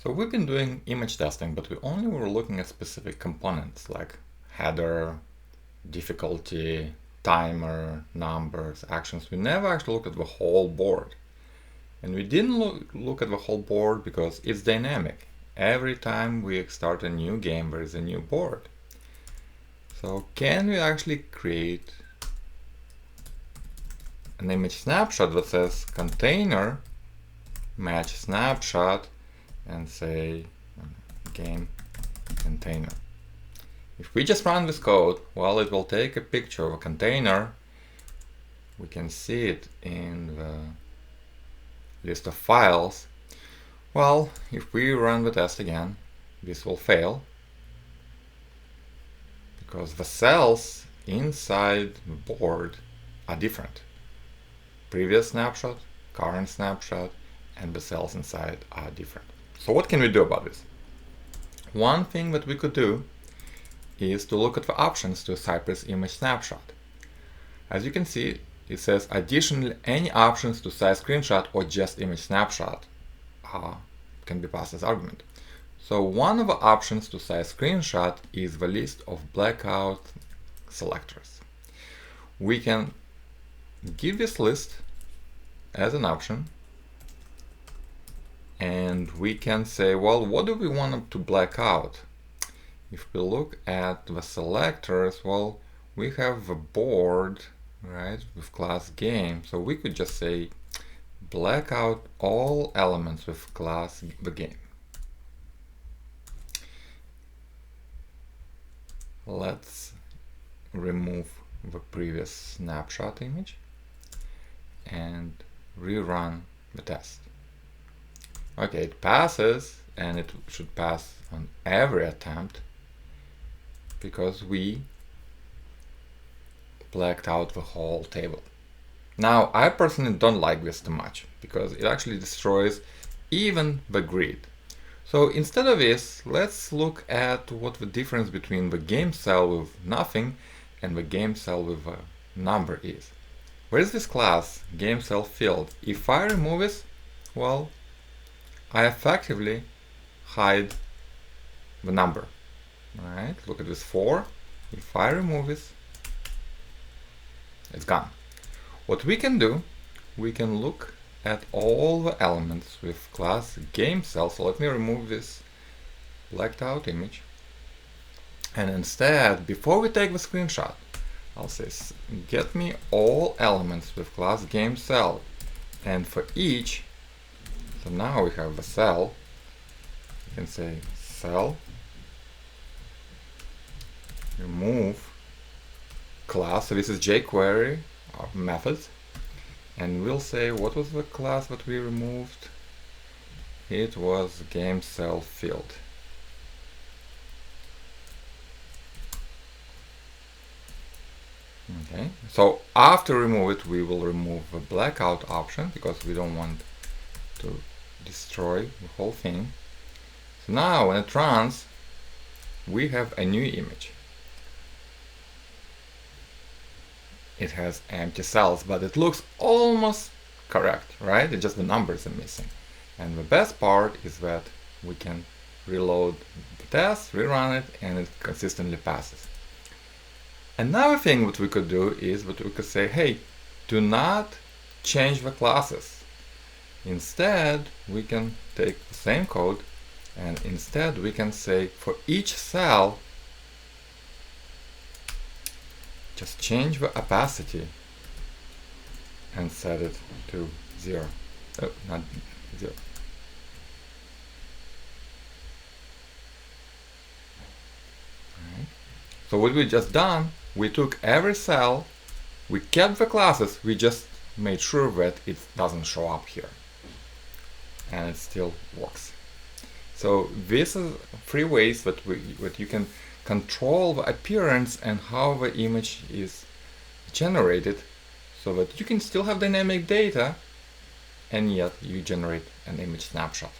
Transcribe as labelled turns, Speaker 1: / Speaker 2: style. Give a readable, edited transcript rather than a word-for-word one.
Speaker 1: So we've been doing image testing, but we only were looking at specific components like header, difficulty, timer, numbers, actions. We never actually looked at the whole board. And we didn't look at the whole board because it's dynamic. Every time we start a new game, there is a new board. So can we actually create an image snapshot that says container match snapshot and say game container? If we just run this code, well, it will take a picture of a container. We can see it in the list of files. Well, if we run the test again, this will fail because the cells inside the board are different. Previous snapshot, current snapshot, and the cells inside are different. So what can we do about this? One thing that we could do is to look at the options to Cypress image snapshot. As you can see, it says additionally any options to size screenshot or just image snapshot can be passed as argument. So one of the options to size screenshot is the list of blackout selectors. We can give this list as an option, and we can say, well, what do we want to black out? If we look at the selectors, well, we have a board, right, with class game. So we could just say black out all elements with class the game. Let's remove the previous snapshot image and rerun the test. Okay, it passes, and it should pass on every attempt because we blacked out the whole table. Now, I personally don't like this too much because it actually destroys even the grid. So instead of this, let's look at what the difference between the game cell with nothing and the game cell with a number is. Where is this class, game cell field? If I remove it, well, I effectively hide the number. Alright, look at this 4. If I remove it, it's gone. What we can do, we can look at all the elements with class game cell. So let me remove this blacked out image. And instead, before we take the screenshot, I'll say get me all elements with class game cell. And for each, so now we have the cell, you can say cell, remove class. So this is jQuery methods. And we'll say, what was the class that we removed? It was game cell field. Okay, so after remove it, we will remove the blackout option because we don't want to destroy the whole thing. So now when it runs, we have a new image. It has empty cells, but it looks almost correct, right? It's just the numbers are missing. And the best part is that we can reload the test, rerun it, and it consistently passes. Another thing that we could do is that we could say, hey, do not change the classes. Instead, we can take the same code, and instead we can say for each cell, just change the opacity and set it to 0. Oh, not 0. Right. So what we just done, we took every cell, we kept the classes, we just made sure that it doesn't show up here. And it still works. So this is 3 ways that you can control the appearance and how the image is generated so that you can still have dynamic data and yet you generate an image snapshot.